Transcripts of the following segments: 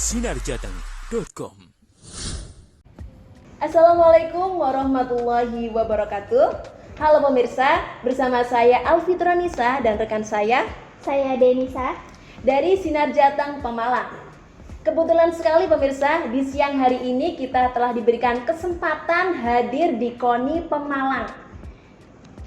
sinarjateng.com. Assalamualaikum warahmatullahi wabarakatuh. Halo pemirsa, bersama saya Alfitra Nisa dan rekan saya Denisa dari Sinar Jateng Pemalang. Kebetulan sekali pemirsa, di siang hari ini kita telah diberikan kesempatan hadir di KONI Pemalang.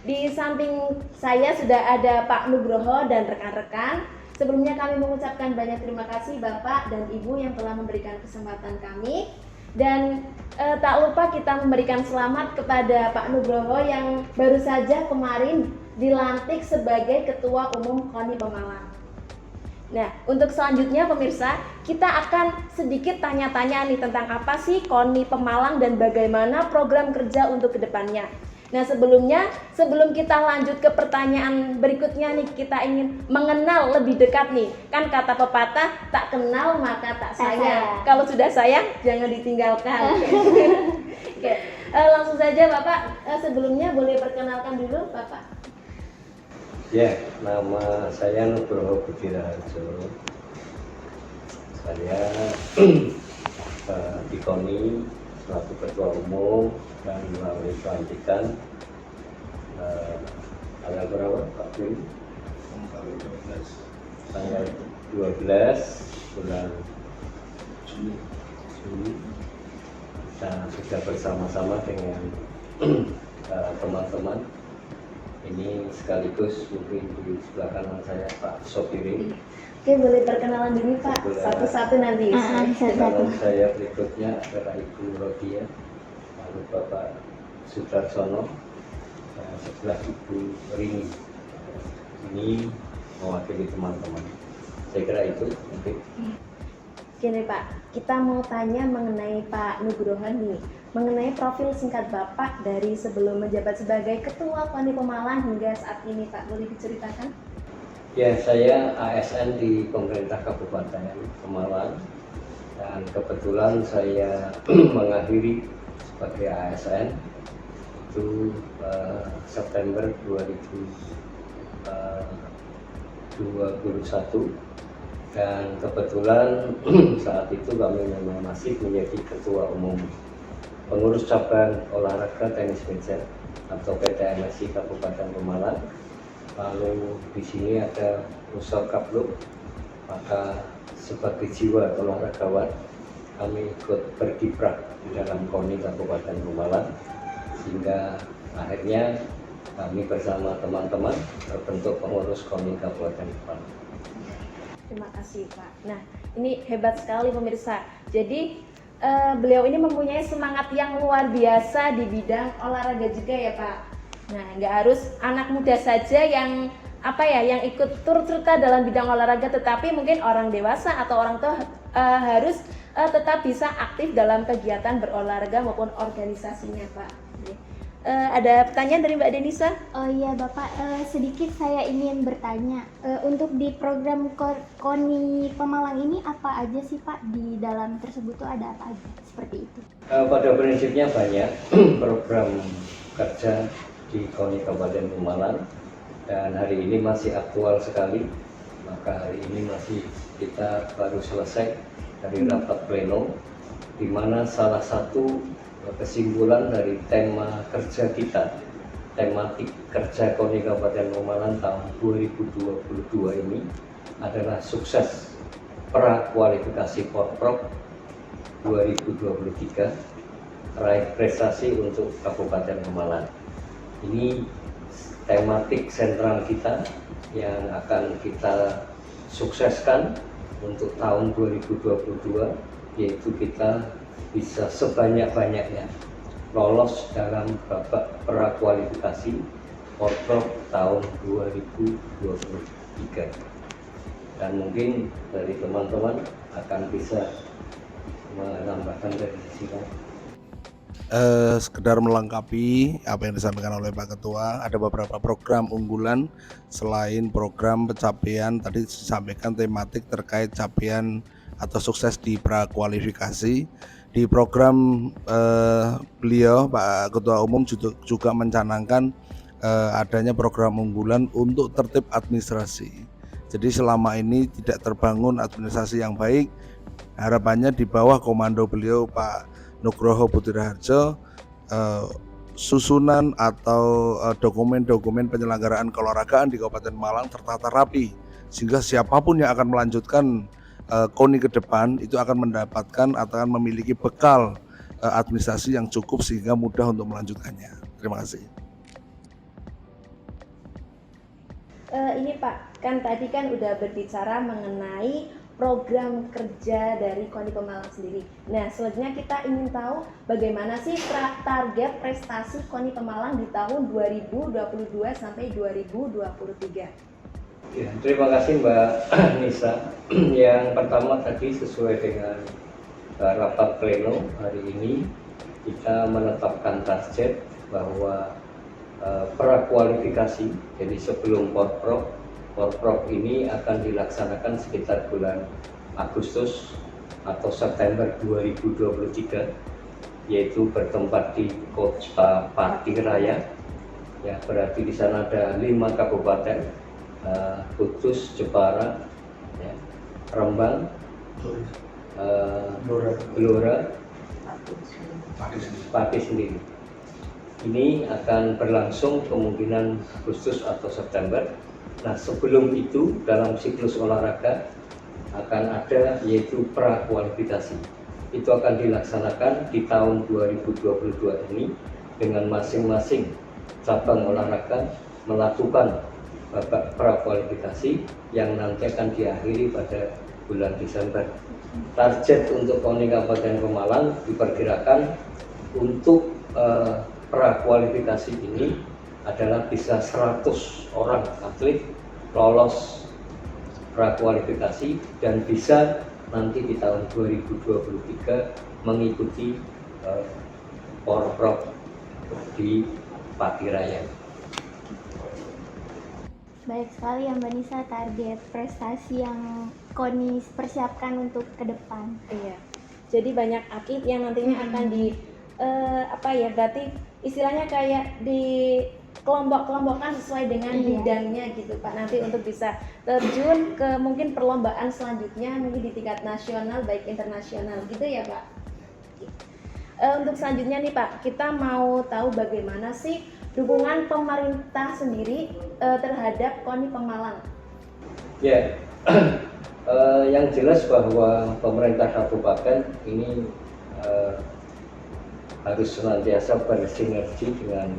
Di samping saya sudah ada Pak Nugroho dan rekan-rekan. Sebelumnya kami mengucapkan banyak terima kasih Bapak dan Ibu yang telah memberikan kesempatan kami. Dan tak lupa kita memberikan selamat kepada Pak Nugroho yang baru saja kemarin dilantik sebagai Ketua Umum KONI Pemalang. Nah, untuk selanjutnya pemirsa, kita akan sedikit tanya-tanya nih tentang apa sih KONI Pemalang dan bagaimana program kerja untuk kedepannya. Nah, sebelum kita lanjut ke pertanyaan berikutnya nih, kita ingin mengenal lebih dekat nih. Kan kata pepatah, tak kenal maka tak sayang. Kalau sudah sayang, jangan ditinggalkan. Oke, langsung saja Bapak, sebelumnya boleh perkenalkan dulu Bapak. Ya, nama saya Nugroho Budi Raharjo. Saya di KONI selaku Ketua Umum dan melalui pelantikan tanggal berapa Pak Bin? Tanggal 12 bulan Juni. Kita sudah bersama-sama dengan teman-teman. Ini sekaligus mungkin di sebelah kanan saya Pak Sopiri. Oke, boleh perkenalan dulu Pak, satu-satu nanti. Kenalan saya berikutnya adalah Ibu Rodia, lalu Bapak Sudarsono, dan sebelah Ibu Rini. Ini mewakili teman-teman. Saya kira itu mungkin. Gini Pak, kita mau tanya mengenai Pak Nugroho nih, mengenai profil singkat Bapak dari sebelum menjabat sebagai Ketua KONI Pemalang hingga saat ini Pak, boleh diceritakan? Ya, saya ASN di pemerintah Kabupaten Pemalang dan kebetulan saya mengakhiri sebagai ASN itu September 2021 dan kebetulan saat itu kami memang masih menjadi Ketua Umum Pengurus Cabang Olahraga Tenis Meja atau PTMSI Kabupaten Pemalang. Lalu di sini ada unsur kapluk, maka sebagai jiwa olahragawan kami ikut berkiprah di dalam KONI Kabupaten Pemalang sehingga akhirnya kami bersama teman-teman berbentuk pengurus KONI Kabupaten Pemalang. Terima kasih Pak. Nah, ini hebat sekali pemirsa. Jadi beliau ini mempunyai semangat yang luar biasa di bidang olahraga juga ya Pak. Nah, nggak harus anak muda saja yang ikut turut serta dalam bidang olahraga, tetapi mungkin orang dewasa atau orang tua harus tetap bisa aktif dalam kegiatan berolahraga maupun organisasinya Pak. Ada pertanyaan dari Mbak Denisa? Oh iya Bapak, sedikit saya ingin bertanya, untuk di program KONI Pemalang ini apa aja sih Pak? Di dalam tersebut tuh ada apa aja? Seperti itu. Pada prinsipnya banyak program kerja di KONI Kabupaten Pemalang dan hari ini masih aktual sekali. Maka hari ini masih kita baru selesai dari rapat pleno, di mana salah satu kesimpulan dari tema kerja kita, tematik kerja KONI Kabupaten Pemalang tahun 2022 ini adalah sukses prakualifikasi Porprov 2023 raih prestasi untuk Kabupaten Pemalang. Ini tematik sentral kita yang akan kita sukseskan untuk tahun 2022, yaitu kita bisa sebanyak-banyaknya lolos dalam babak prakualifikasi Porprov tahun 2023. Dan mungkin dari teman-teman akan bisa menambahkan dari sisi sekedar melengkapi apa yang disampaikan oleh Pak Ketua, ada beberapa program unggulan selain program pencapaian tadi disampaikan tematik terkait capaian atau sukses di prakualifikasi. Di program beliau Pak Ketua Umum juga mencanangkan adanya program unggulan untuk tertib administrasi. Jadi selama ini tidak terbangun administrasi yang baik, Harapannya di bawah komando beliau Pak Nugroho Putriharjo, susunan atau dokumen-dokumen penyelenggaraan keolahragaan di Kabupaten Malang tertata rapi, sehingga siapapun yang akan melanjutkan KONI ke depan itu akan mendapatkan atau akan memiliki bekal administrasi yang cukup sehingga mudah untuk melanjutkannya. Terima kasih. Ini Pak, kan tadi kan udah berbicara mengenai program kerja dari KONI Pemalang sendiri. Nah, selanjutnya kita ingin tahu bagaimana sih target prestasi KONI Pemalang di tahun 2022 sampai 2023. Ya, terima kasih Mbak Nisa. Yang pertama tadi sesuai dengan rapat pleno hari ini, kita menetapkan target bahwa prakualifikasi, jadi sebelum Porprov ini akan dilaksanakan sekitar bulan Agustus atau September 2023, yaitu bertempat di Kota Patiraya. Ya, berarti di sana ada 5 kabupaten, Kudus, Jepara, ya, Rembang, Blora, Pati sendiri. Ini akan berlangsung kemungkinan Agustus atau September. Nah, sebelum itu dalam siklus olahraga akan ada yaitu prakualifikasi. Itu akan dilaksanakan di tahun 2022 ini dengan masing-masing cabang olahraga melakukan babak prakualifikasi yang nanti akan diakhiri pada bulan Desember. Target untuk KONI Kabupaten Pemalang diperkirakan untuk prakualifikasi ini adalah bisa 100 orang atlet lolos prakualifikasi dan bisa nanti di tahun 2023 mengikuti Porprov di Patiraya. Baik sekali ya Mbak Nisa, target prestasi yang KONI persiapkan untuk ke depan. Iya. Jadi banyak atlet yang nantinya akan berarti istilahnya kayak di kelompok-kelompokkan sesuai dengan bidangnya gitu Pak, nanti untuk bisa terjun ke mungkin perlombaan selanjutnya mungkin di tingkat nasional baik internasional gitu ya Pak. Untuk selanjutnya nih Pak, kita mau tahu bagaimana sih dukungan pemerintah sendiri terhadap KONI Pemalang. Ya, yang jelas bahwa pemerintah kabupaten ini harus senantiasa bersinergi dengan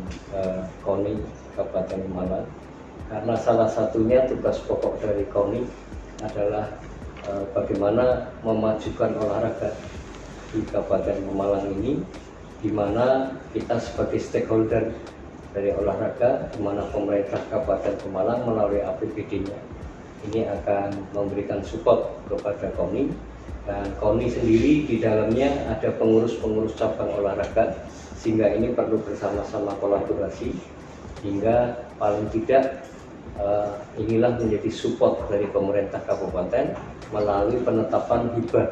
KONI Kabupaten Malang, karena salah satunya tugas pokok dari KONI adalah bagaimana memajukan olahraga di Kabupaten Malang ini, di mana kita sebagai stakeholder dari olahraga, di mana pemerintah Kabupaten Pemalang melalui APBD-nya ini akan memberikan support kepada KONI. Dan KONI sendiri di dalamnya ada pengurus-pengurus cabang olahraga, sehingga ini perlu bersama-sama kolaborasi, hingga paling tidak inilah menjadi support dari pemerintah kabupaten melalui penetapan hibah,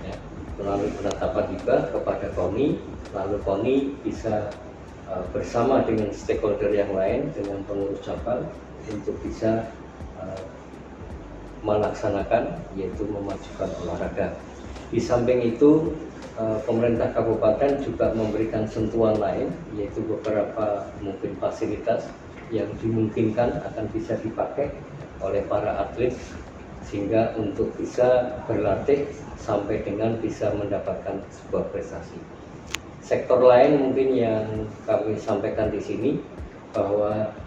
ya, melalui penetapan hibah kepada KONI, lalu KONI bisa bersama dengan stakeholder yang lain, dengan pengurus cabang untuk bisa melaksanakan, yaitu memajukan olahraga. Di samping itu pemerintah kabupaten juga memberikan sentuhan lain, yaitu beberapa mungkin fasilitas yang dimungkinkan akan bisa dipakai oleh para atlet sehingga untuk bisa berlatih sampai dengan bisa mendapatkan sebuah prestasi. Sektor lain mungkin yang kami sampaikan di sini bahwa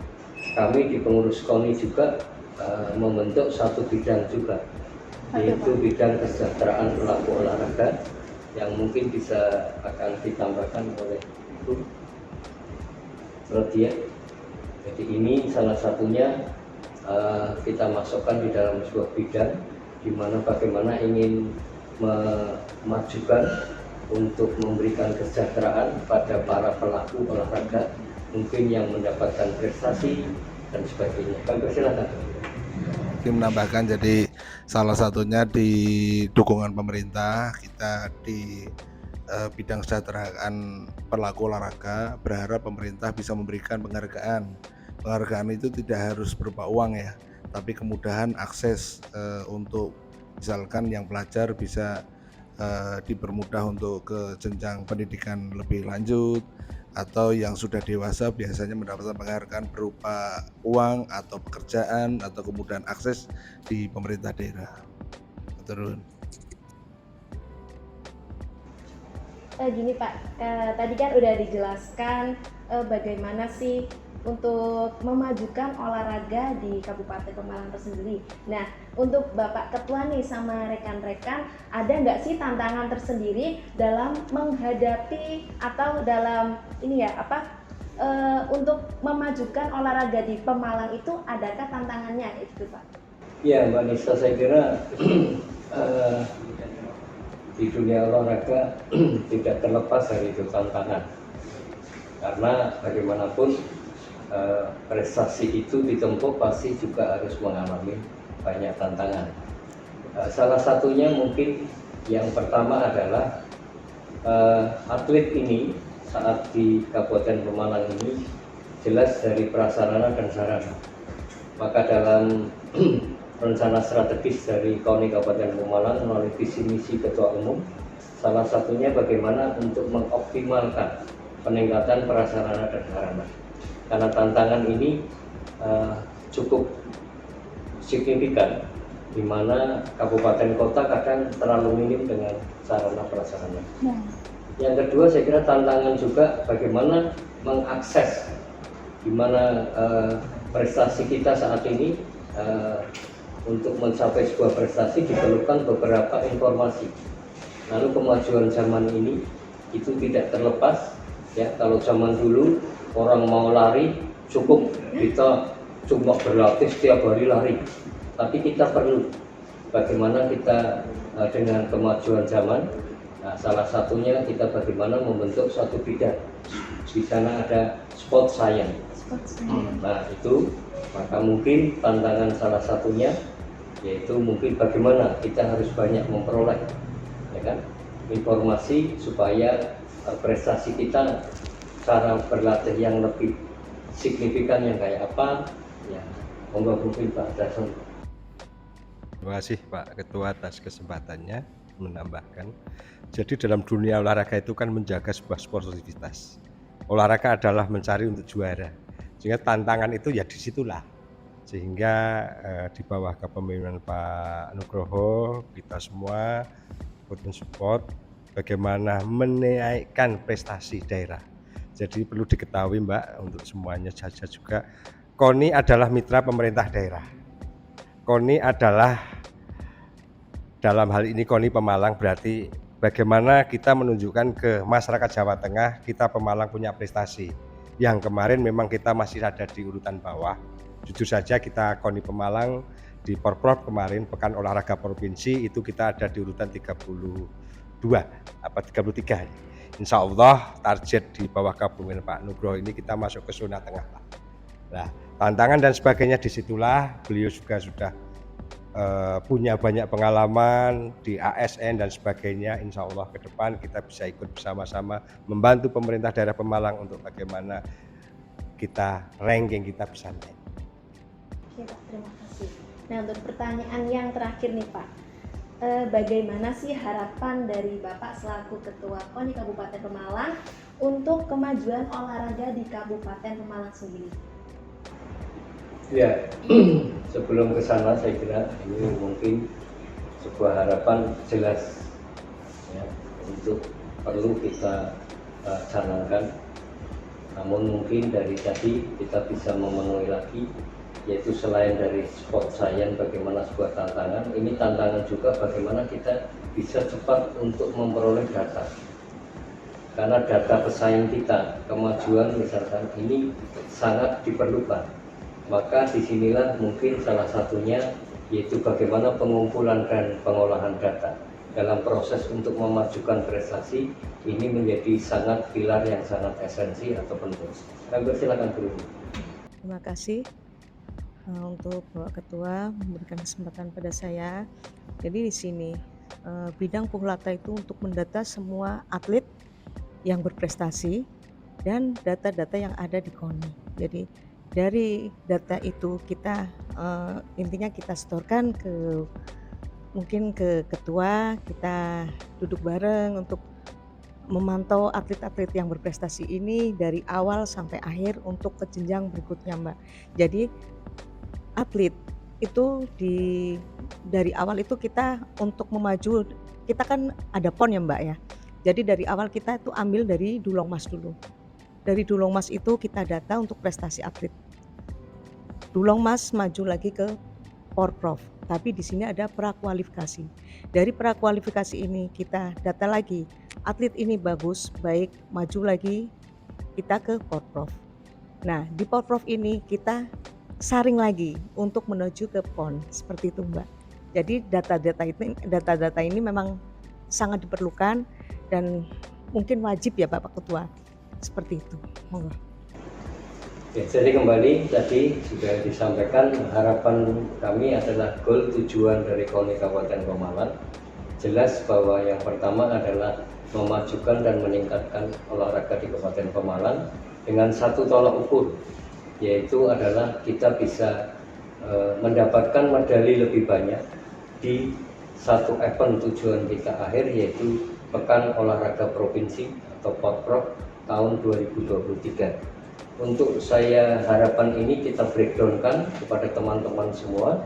kami di pengurus KONI juga membentuk satu bidang juga, yaitu bidang kesejahteraan pelaku olahraga yang mungkin bisa akan ditambahkan oleh Ibu Rodia. Jadi ini salah satunya kita masukkan di dalam sebuah bidang di mana bagaimana ingin memajukan untuk memberikan kesejahteraan pada para pelaku olahraga mungkin yang mendapatkan prestasi dan sebagainya. Kami persilakan. Menambahkan, jadi salah satunya di dukungan pemerintah kita di bidang kesejahteraan pelaku olahraga, berharap pemerintah bisa memberikan penghargaan. Penghargaan itu tidak harus berupa uang ya, tapi kemudahan akses untuk Misalkan yang pelajar bisa dipermudah untuk ke jenjang pendidikan lebih lanjut, atau yang sudah dewasa biasanya mendapatkan penghargaan berupa uang atau pekerjaan atau kemudahan akses di pemerintah daerah. Terus Gini Pak, tadi kan udah dijelaskan bagaimana sih untuk memajukan olahraga di Kabupaten Pemalang tersendiri. Nah, untuk Bapak Ketua nih sama rekan-rekan, ada nggak sih tantangan tersendiri dalam menghadapi atau dalam ini ya untuk memajukan olahraga di Pemalang itu, adakah tantangannya itu Pak? Ya Mbak Nisa, saya kira di dunia olahraga tidak terlepas dari itu tantangan, karena bagaimanapun prestasi itu ditempuh pasti juga harus mengalami banyak tantangan. Salah satunya mungkin yang pertama adalah atlet ini saat di Kabupaten Pemalang ini jelas dari prasarana dan sarana. Maka dalam rencana strategis dari KONI Kabupaten Pemalang melalui visi misi Ketua Umum, salah satunya bagaimana untuk mengoptimalkan peningkatan prasarana dan sarana. Karena tantangan ini cukup signifikan, di mana kabupaten kota kadang terlalu minim dengan sarana prasarana. Yang kedua, saya kira tantangan juga bagaimana mengakses di mana prestasi kita saat ini. Untuk mencapai sebuah prestasi diperlukan beberapa informasi. Lalu kemajuan zaman ini itu tidak terlepas ya. Kalau zaman dulu orang mau lari cukup kita cuma berlatih setiap hari lari, tapi kita perlu bagaimana kita dengan kemajuan zaman. Nah, salah satunya kita bagaimana membentuk suatu bidang. Di sana ada sport science. Nah itu, maka mungkin tantangan salah satunya yaitu mungkin bagaimana kita harus banyak memperoleh ya kan, informasi supaya prestasi kita, cara berlatih yang lebih signifikan yang kayak apa ya. Monggo mungkin Pak Dason. Terima kasih Pak Ketua atas kesempatannya menambahkan. Jadi dalam dunia olahraga itu kan menjaga sebuah sportivitas. Olahraga adalah mencari untuk juara. Sehingga tantangan itu ya disitulah. Sehingga di bawah kepemimpinan Pak Nugroho, kita semua ikut mensupport bagaimana menaikkan prestasi daerah. Jadi perlu diketahui Mbak, untuk semuanya saja juga, KONI adalah mitra pemerintah daerah. KONI adalah, dalam hal ini KONI Pemalang, berarti bagaimana kita menunjukkan ke masyarakat Jawa Tengah, kita Pemalang punya prestasi. Yang kemarin memang kita masih ada di urutan bawah. Jujur saja kita KONI Pemalang di Porprov kemarin, Pekan Olahraga Provinsi, itu kita ada di urutan 32 apa 33. Insya Allah target di bawah kepemimpinan Pak Nugroho ini kita masuk ke zona tengah. Nah, tantangan dan sebagainya disitulah beliau juga sudah punya banyak pengalaman di ASN dan sebagainya. Insya Allah ke depan kita bisa ikut bersama-sama membantu pemerintah daerah Pemalang untuk bagaimana kita ranking kita bisa naik. Oke Pak, terima kasih. Nah, untuk pertanyaan yang terakhir nih Pak, bagaimana sih harapan dari Bapak selaku Ketua KONI Kabupaten Pemalang untuk kemajuan olahraga di Kabupaten Pemalang sendiri? Ya, sebelum ke sana saya kira ini mungkin sebuah harapan jelas ya, untuk perlu kita canangkan. Namun mungkin dari tadi kita bisa memenuhi lagi, yaitu selain dari sport science bagaimana sebuah tantangan, ini tantangan juga bagaimana kita bisa cepat untuk memperoleh data. Karena data pesaing kita, kemajuan misalkan ini sangat diperlukan. Maka disinilah mungkin salah satunya yaitu bagaimana pengumpulan dan pengolahan data dalam proses untuk memajukan prestasi ini menjadi sangat pilar yang sangat esensi atau penting. Kami silakan dulu. Terima kasih untuk Bapak Ketua memberikan kesempatan pada saya. Jadi di sini bidang Pukulata itu untuk mendata semua atlet yang berprestasi dan data-data yang ada di KONI. Jadi dari data itu kita intinya kita setorkan ke mungkin ke ketua, kita duduk bareng untuk memantau atlet-atlet yang berprestasi ini dari awal sampai akhir untuk ke jenjang berikutnya, Mbak. Jadi atlet itu dari awal itu kita untuk memaju, kita kan ada PON ya Mbak ya. Jadi dari awal kita itu ambil dari Dulongmas dulu. Dari Dulongmas itu kita data untuk prestasi atlet. Dulongmas maju lagi ke Porprov, tapi di sini ada prakualifikasi. Dari prakualifikasi ini kita data lagi, atlet ini bagus, baik, maju lagi kita ke Porprov. Nah, di Porprov ini kita saring lagi untuk menuju ke PON, seperti itu Mbak. Jadi data-data ini memang sangat diperlukan dan mungkin wajib ya Bapak Ketua, seperti itu. Monggo. Ya, jadi kembali tadi sudah disampaikan harapan kami adalah goal tujuan dari KONI Kabupaten Pemalang. Jelas bahwa yang pertama adalah memajukan dan meningkatkan olahraga di Kabupaten Pemalang dengan satu tolak ukur, yaitu adalah kita bisa mendapatkan medali lebih banyak di satu event tujuan kita akhir, yaitu Pekan Olahraga Provinsi atau Porprov tahun 2023. Untuk saya harapan ini kita breakdownkan kepada teman-teman semua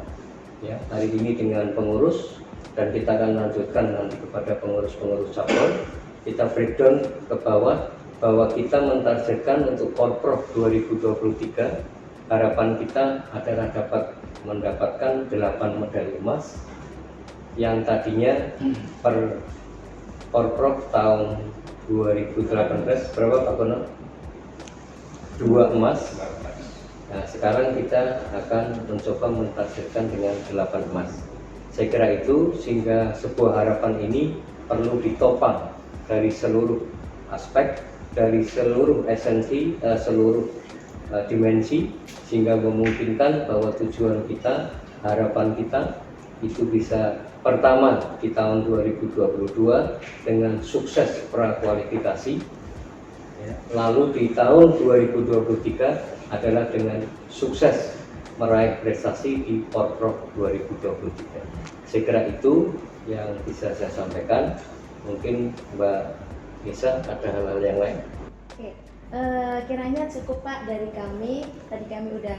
ya, hari ini dengan pengurus, dan kita akan lanjutkan nanti kepada pengurus-pengurus cabang. Kita breakdown ke bawah bahwa kita mentargetkan untuk Porprov 2023 harapan kita adalah dapat mendapatkan 8 medali emas yang tadinya per Porprov tahun 2018 berapa Pak Kono? 2 emas. Nah, sekarang kita akan mencoba mentargetkan dengan 8 emas. Saya kira itu, sehingga sebuah harapan ini perlu ditopang dari seluruh aspek, dari seluruh esensi, seluruh dimensi, sehingga memungkinkan bahwa tujuan kita, harapan kita itu bisa pertama di tahun 2022 dengan sukses prakualifikasi. Lalu di tahun 2023 adalah dengan sukses meraih prestasi di Porprov 2023. Saya kira itu yang bisa saya sampaikan. Mungkin Mbak Nisa ada hal-hal yang lain. Oke, kiranya cukup Pak dari kami. Tadi kami udah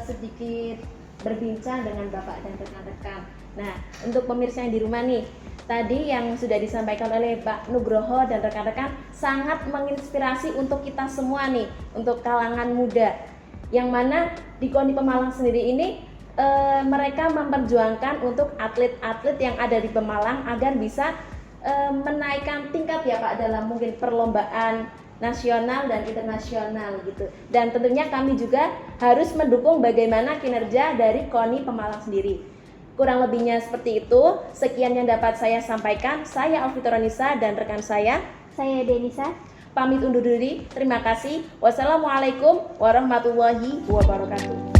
sedikit berbincang dengan Bapak dan rekan-rekan. Nah, untuk pemirsa yang di rumah nih, tadi yang sudah disampaikan oleh Pak Nugroho dan rekan-rekan sangat menginspirasi untuk kita semua nih, untuk kalangan muda. Yang mana di KONI Pemalang sendiri ini mereka memperjuangkan untuk atlet-atlet yang ada di Pemalang agar bisa menaikkan tingkat ya Pak dalam mungkin perlombaan nasional dan internasional gitu. Dan tentunya kami juga harus mendukung bagaimana kinerja dari KONI Pemalang sendiri. Kurang lebihnya seperti itu. Sekian yang dapat saya sampaikan. Saya Alfitra Nisa dan rekan saya Denisa. Pamit undur diri. Terima kasih. Wassalamualaikum warahmatullahi wabarakatuh.